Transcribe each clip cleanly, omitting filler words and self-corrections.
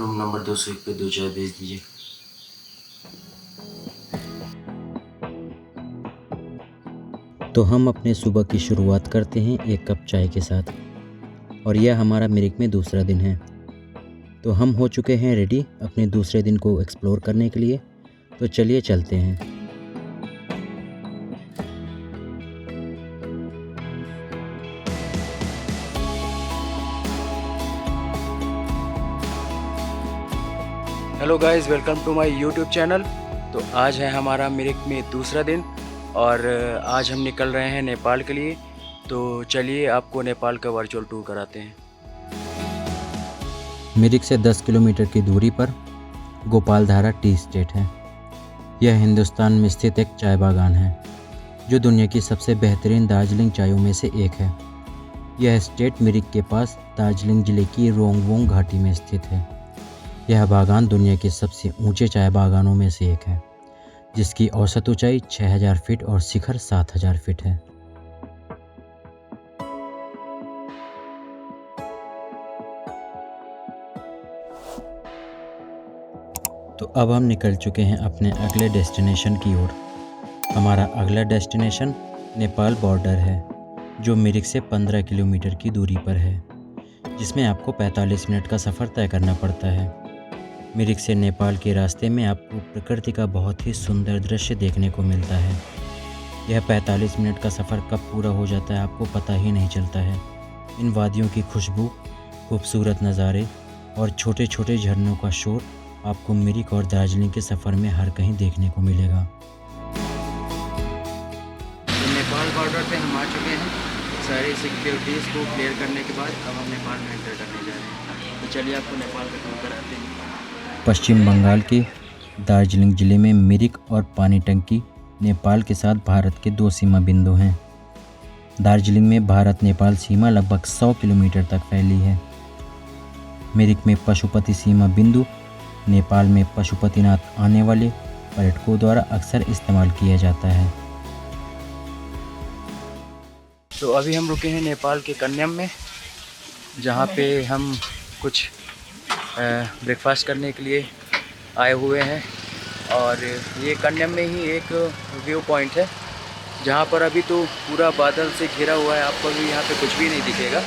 Room number 201 पे 2 चाय भेज दीजिए। तो हम अपने सुबह की शुरुआत करते हैं एक कप चाय के साथ, और यह हमारा मिरिक में दूसरा दिन है। तो हम हो चुके हैं रेडी अपने दूसरे दिन को एक्सप्लोर करने के लिए। तो चलिए चलते हैं। Hello guys, welcome to my YouTube channel. तो आज है हमारा मिरिक में दूसरा दिन और आज हम निकल रहे हैं नेपाल के लिए। तो चलिए आपको नेपाल का वर्चुअल टूर कराते हैं। मिरिक से 10 किलोमीटर की दूरी पर गोपालधारा टी एस्टेट है। यह हिंदुस्तान में स्थित एक चाय बागान है जो दुनिया की सबसे बेहतरीन दार्जिलिंग चायों में से एक है। यह एस्टेट मिरिक के पास दार्जिलिंग जिले की रोंगवोंग घाटी में स्थित है। यह बागान दुनिया के सबसे ऊंचे चाय बागानों में से एक है, जिसकी औसत ऊंचाई 6000 फीट और शिखर 7000 फीट है। तो अब हम निकल चुके हैं अपने अगले डेस्टिनेशन की ओर। हमारा अगला डेस्टिनेशन नेपाल बॉर्डर है, जो मिरिक से 15 किलोमीटर की दूरी पर है, जिसमें आपको 45 मिनट का सफ़र तय करना पड़ता है। मिरिक से नेपाल के रास्ते में आपको प्रकृति का बहुत ही सुंदर दृश्य देखने को मिलता है। यह 45 मिनट का सफ़र कब पूरा हो जाता है आपको पता ही नहीं चलता है। इन वादियों की खुशबू, खूबसूरत नज़ारे और छोटे छोटे झरनों का शोर आपको मिरिक और दार्जिलिंग के सफ़र में हर कहीं देखने को मिलेगा। तो नेपाल बॉर्डर पे हम आ चुके हैं। सारी सिक्योरिटीज़ को क्लियर करने के बाद अब हम नेपाल में एंटर करने जा रहे हैं। तो चलिए आपको नेपाल का टूर कराते हैं। पश्चिम बंगाल के दार्जिलिंग जिले में मिरिक और पानीटंकी नेपाल के साथ भारत के 2 सीमा बिंदु हैं। दार्जिलिंग में भारत नेपाल सीमा लगभग 100 किलोमीटर तक फैली है। मिरिक में पशुपति सीमा बिंदु नेपाल में पशुपतिनाथ आने वाले पर्यटकों द्वारा अक्सर इस्तेमाल किया जाता है। तो अभी हम रुके हैं नेपाल के कन्यम में, जहाँ पे हम कुछ ब्रेकफास्ट करने के लिए आए हुए हैं। और ये कन्यम में ही एक व्यू पॉइंट है, जहाँ पर अभी तो पूरा बादल से घिरा हुआ है, आपको भी यहाँ पे कुछ भी नहीं दिखेगा।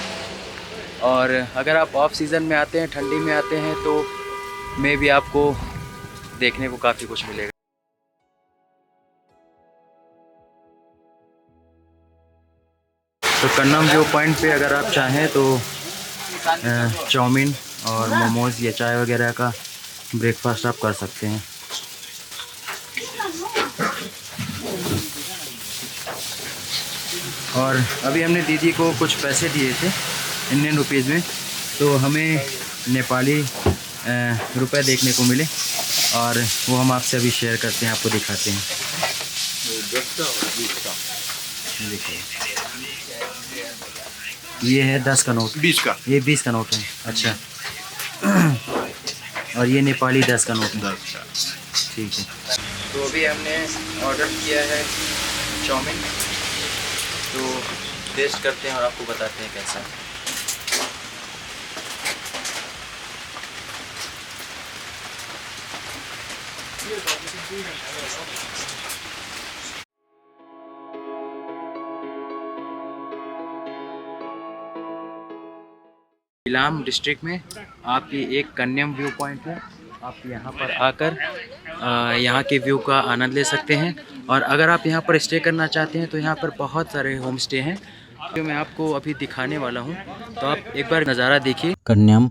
और अगर आप ऑफ सीज़न में आते हैं, ठंडी में आते हैं, तो में भी आपको देखने को काफ़ी कुछ मिलेगा। तो कन्नम व्यू पॉइंट पे अगर आप चाहें तो चाउमीन और मोमोज़ या चाय वगैरह का ब्रेकफास्ट आप कर सकते हैं। और अभी हमने दीदी को कुछ पैसे दिए थे इंडियन रुपीज़ में, तो हमें नेपाली रुपए देखने को मिले और वो हम आपसे अभी शेयर करते हैं, आपको दिखाते हैं। ये है 10 का नोट, 20 का, ये 20 का नोट है। अच्छा और ये नेपाली 10 का नोट है। ठीक है। तो अभी हमने ऑर्डर किया है चाउमीन, तो टेस्ट करते हैं और आपको बताते हैं कैसा है। इलाम डिस्ट्रिक्ट में आप ये एक कन्यम व्यू पॉइंट है। आप यहाँ पर आकर यहाँ के व्यू का आनंद ले सकते हैं। और अगर आप यहाँ पर स्टे करना चाहते हैं तो यहाँ पर बहुत सारे होम स्टे हैं, जो मैं आपको अभी दिखाने वाला हूँ। तो आप एक बार नज़ारा देखिए। कन्याम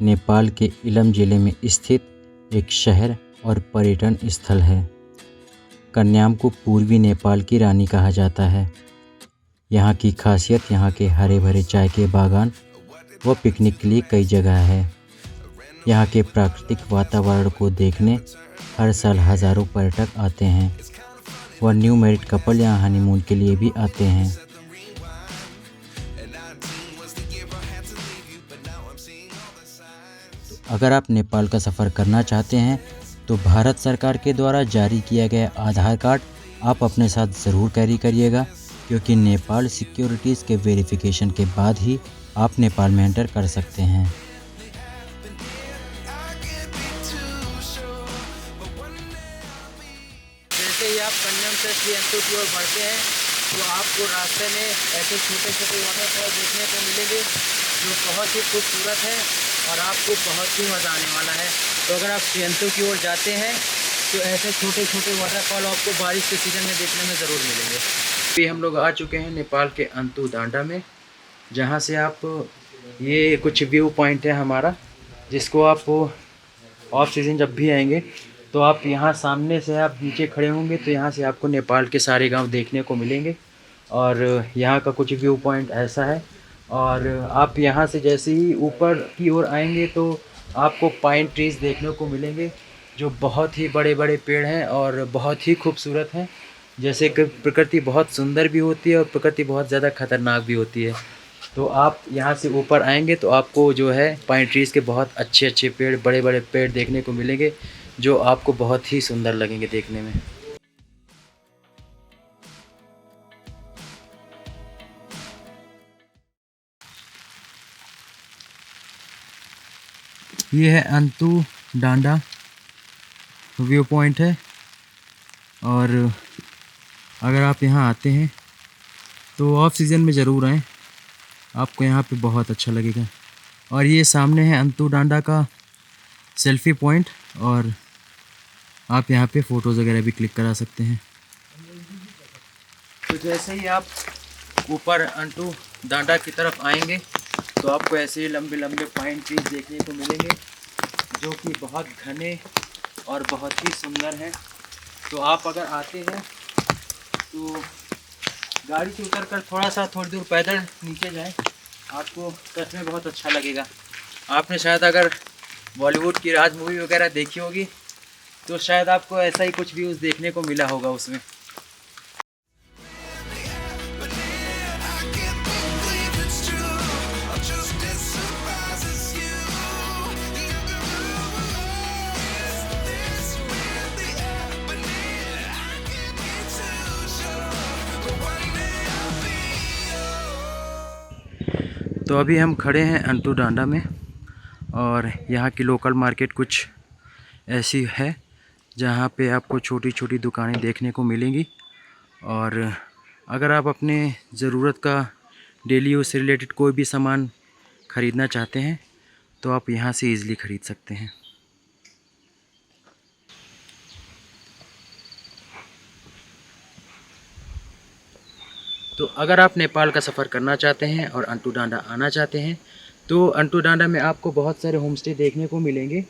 नेपाल के इलम जिले में स्थित एक शहर और पर्यटन स्थल है। कन्याम को पूर्वी नेपाल की रानी कहा जाता है। यहाँ की खासियत यहाँ के हरे भरे चाय के बागान व पिकनिक के लिए कई जगह है। यहाँ के प्राकृतिक वातावरण को देखने हर साल हज़ारों पर्यटक आते हैं व न्यू मैरिड कपल यहाँ हनीमून के लिए भी आते हैं। तो अगर आप नेपाल का सफ़र करना चाहते हैं तो भारत सरकार के द्वारा जारी किया गया आधार कार्ड आप अपने साथ ज़रूर कैरी करिएगा, क्योंकि नेपाल सिक्योरिटीज़ के वेरिफिकेशन के बाद ही आप नेपाल में एंटर कर सकते हैं। श्रीअंतु की ओर बढ़ते हैं तो आपको रास्ते में ऐसे छोटे छोटे वाटरफॉल देखने को मिलेंगे जो बहुत ही खूबसूरत है और आपको बहुत ही मज़ा आने वाला है। तो अगर आप श्रीअंतु की ओर जाते हैं तो ऐसे छोटे छोटे वाटरफॉल आपको बारिश के सीज़न में देखने में ज़रूर मिलेंगे। अभी हम लोग आ चुके हैं नेपाल के अंतु डांडा में, जहाँ से आप ये कुछ व्यू पॉइंट है हमारा, जिसको आप ऑफ सीज़न जब भी आएंगे तो आप यहाँ सामने से आप नीचे खड़े होंगे तो यहाँ से आपको नेपाल के सारे गांव देखने को मिलेंगे। और यहाँ का कुछ व्यू पॉइंट ऐसा है। और आप यहाँ से जैसे ही ऊपर की ओर आएंगे तो आपको पाइन ट्रीज़ देखने को मिलेंगे जो बहुत ही बड़े बड़े पेड़ हैं और बहुत ही खूबसूरत हैं। जैसे कि प्रकृति बहुत सुंदर भी होती है और प्रकृति बहुत ज़्यादा खतरनाक भी होती है। तो आप यहाँ से ऊपर आएंगे तो आपको जो है पाइन ट्रीज़ के बहुत अच्छे अच्छे पेड़, बड़े बड़े पेड़ देखने को मिलेंगे जो आपको बहुत ही सुंदर लगेंगे देखने में। ये है अंतु डांडा व्यू पॉइंट है। और अगर आप यहाँ आते हैं तो ऑफ सीज़न में ज़रूर आएँ, आपको यहाँ पे बहुत अच्छा लगेगा। और ये सामने है अंतु डांडा का सेल्फी पॉइंट और आप यहाँ पे फ़ोटोज़ वगैरह भी क्लिक करा सकते हैं। तो जैसे ही आप ऊपर अंटू डांडा की तरफ आएंगे तो आपको ऐसे ही लंबे लंबे पाइन ट्रीज देखने को मिलेंगे जो कि बहुत घने और बहुत ही सुंदर हैं। तो आप अगर आते हैं तो गाड़ी से उतर कर थोड़ी दूर पैदल नीचे जाएं, आपको सच में बहुत अच्छा लगेगा। आपने शायद अगर बॉलीवुड की राज मूवी वगैरह देखी होगी तो शायद आपको ऐसा ही कुछ व्यूज़ देखने को मिला होगा उसमें। तो अभी हम खड़े हैं अंटू डांडा में और यहाँ की लोकल मार्केट कुछ ऐसी है जहाँ पे आपको छोटी छोटी दुकानें देखने को मिलेंगी। और अगर आप अपने ज़रूरत का डेली यूज़ से रिलेटेड कोई भी सामान ख़रीदना चाहते हैं तो आप यहाँ से ईज़िली ख़रीद सकते हैं। तो अगर आप नेपाल का सफ़र करना चाहते हैं और अंटू डांडा आना चाहते हैं तो अंटू डांडा में आपको बहुत सारे होम स्टे देखने को मिलेंगे,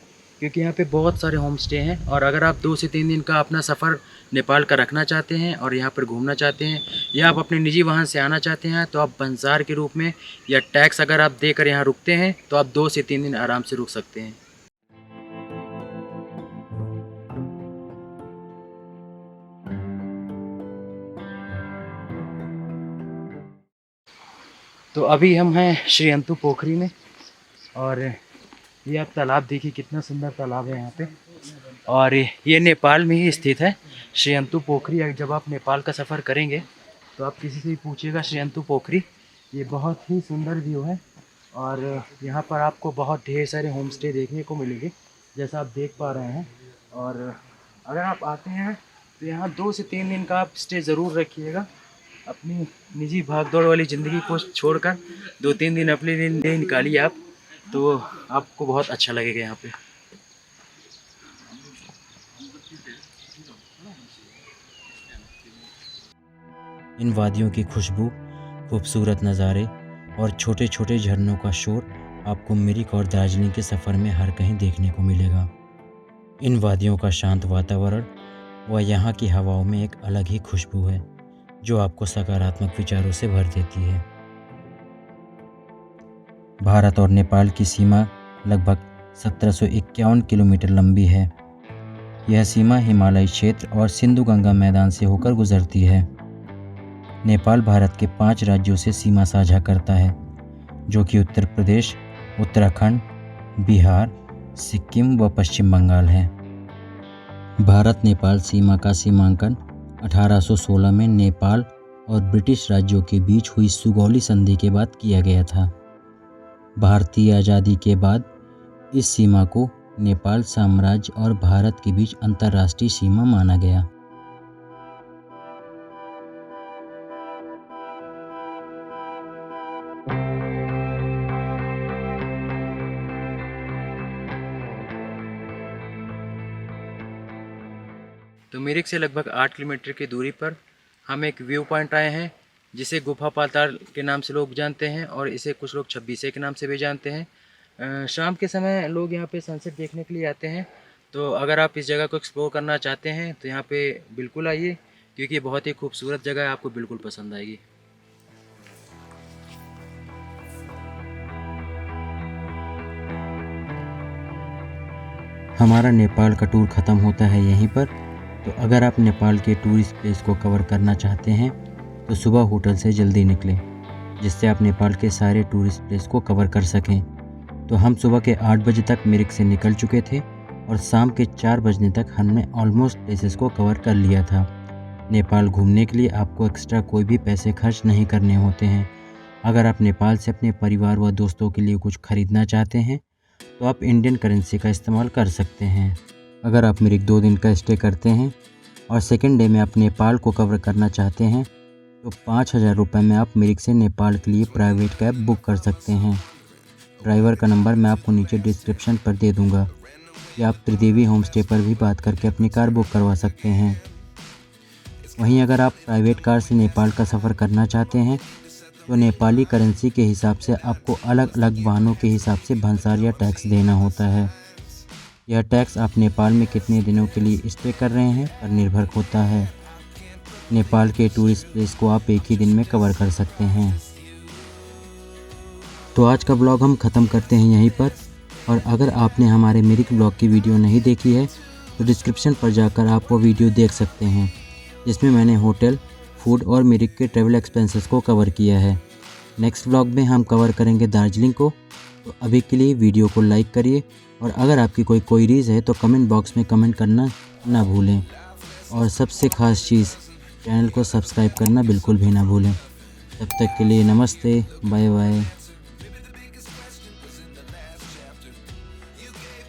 क्योंकि यहाँ पे बहुत सारे होम स्टे हैं। और अगर आप 2 से 3 दिन का अपना सफ़र नेपाल का रखना चाहते हैं और यहाँ पर घूमना चाहते हैं या आप अपने निजी वाहन से आना चाहते हैं तो आप बंजार के रूप में या टैक्स अगर आप देकर यहाँ रुकते हैं तो आप 2 से 3 दिन आराम से रुक सकते हैं। तो अभी हम हैं श्रीअंतु पोखरी में और ये आप तालाब देखिए, कितना सुंदर तालाब है यहाँ पे। और ये नेपाल में ही स्थित है श्रीअंतु पोखरी। जब आप नेपाल का सफ़र करेंगे तो आप किसी से भी पूछिएगा श्रीअंतु पोखरी, ये बहुत ही सुंदर व्यू है। और यहाँ पर आपको बहुत ढेर सारे होम स्टे देखने को मिलेंगे जैसा आप देख पा रहे हैं। और अगर आप आते हैं तो यहाँ 2 से 3 दिन का आप स्टे ज़रूर रखिएगा। अपनी निजी भागदौड़ वाली ज़िंदगी को छोड़कर 2-3 दिन अपने लिए निकालिए आप, तो आपको बहुत अच्छा लगेगा यहाँ पे। इन वादियों की खुशबू, खूबसूरत नज़ारे और छोटे छोटे झरनों का शोर आपको मिरिक और दार्जिलिंग के सफ़र में हर कहीं देखने को मिलेगा। इन वादियों का शांत वातावरण व यहाँ की हवाओं में एक अलग ही खुशबू है जो आपको सकारात्मक विचारों से भर देती है। भारत और नेपाल की सीमा लगभग 1751 किलोमीटर लंबी है। यह सीमा हिमालयी क्षेत्र और सिंधु गंगा मैदान से होकर गुजरती है। नेपाल भारत के 5 राज्यों से सीमा साझा करता है, जो कि उत्तर प्रदेश, उत्तराखंड, बिहार, सिक्किम व पश्चिम बंगाल है। भारत नेपाल सीमा का सीमांकन 1816 में नेपाल और ब्रिटिश राज्यों के बीच हुई सुगौली संधि के बाद किया गया था। भारतीय आज़ादी के बाद इस सीमा को नेपाल साम्राज्य और भारत के बीच अंतर्राष्ट्रीय सीमा माना गया। तो मिरिक से लगभग 8 किलोमीटर की दूरी पर हम एक व्यू पॉइंट आए हैं, जिसे गुफा पाताल के नाम से लोग जानते हैं और इसे कुछ लोग 26 के नाम से भी जानते हैं। शाम के समय लोग यहाँ पे सनसेट देखने के लिए आते हैं। तो अगर आप इस जगह को एक्सप्लोर करना चाहते हैं तो यहाँ पे बिल्कुल आइए, क्योंकि बहुत ही खूबसूरत जगह है, आपको बिल्कुल पसंद आएगी। हमारा नेपाल का टूर ख़त्म होता है यहीं पर। तो अगर आप नेपाल के टूरिस्ट प्लेस को कवर करना चाहते हैं तो सुबह होटल से जल्दी निकलें, जिससे आप नेपाल के सारे टूरिस्ट प्लेस को कवर कर सकें। तो हम सुबह के 8 बजे तक मिरिक से निकल चुके थे और शाम के 4 बजने तक हमने ऑलमोस्ट प्लेसेस को कवर कर लिया था। नेपाल घूमने के लिए आपको एक्स्ट्रा कोई भी पैसे खर्च नहीं करने होते हैं। अगर आप नेपाल से अपने परिवार व दोस्तों के लिए कुछ खरीदना चाहते हैं तो आप इंडियन करेंसी का इस्तेमाल कर सकते हैं। अगर आप मिरिक 2 दिन का स्टे करते हैं और सेकेंड डे में आप नेपाल को कवर करना चाहते हैं तो 5,000 रुपये में आप मिरिक से नेपाल के लिए प्राइवेट कैब बुक कर सकते हैं। ड्राइवर का नंबर मैं आपको नीचे डिस्क्रिप्शन पर दे दूंगा, या आप त्रिदेवी होम स्टे पर भी बात करके अपनी कार बुक करवा सकते हैं। वहीं अगर आप प्राइवेट कार से नेपाल का सफ़र करना चाहते हैं तो नेपाली करेंसी के हिसाब से आपको अलग अलग वाहनों के हिसाब से भंसार या टैक्स देना होता है। यह टैक्स आप नेपाल में कितने दिनों के लिए स्टे कर रहे हैं पर निर्भर होता है। नेपाल के टूरिस्ट प्लेस को आप एक ही दिन में कवर कर सकते हैं। तो आज का ब्लॉग हम ख़त्म करते हैं यहीं पर। और अगर आपने हमारे मिरिक ब्लॉग की वीडियो नहीं देखी है तो डिस्क्रिप्शन पर जाकर आप वो वीडियो देख सकते हैं, जिसमें मैंने होटल, फूड और मिरिक के ट्रैवल एक्सपेंसेस को कवर किया है। नेक्स्ट ब्लॉग में हम कवर करेंगे दार्जिलिंग को। तो अभी के लिए वीडियो को लाइक करिए, और अगर आपकी कोई क्वेरीज है तो कमेंट बॉक्स में कमेंट करना ना भूलें। और सबसे ख़ास चीज़, चैनल को सब्सक्राइब करना बिल्कुल भी ना भूलें। तब तक के लिए नमस्ते, बाय बाय।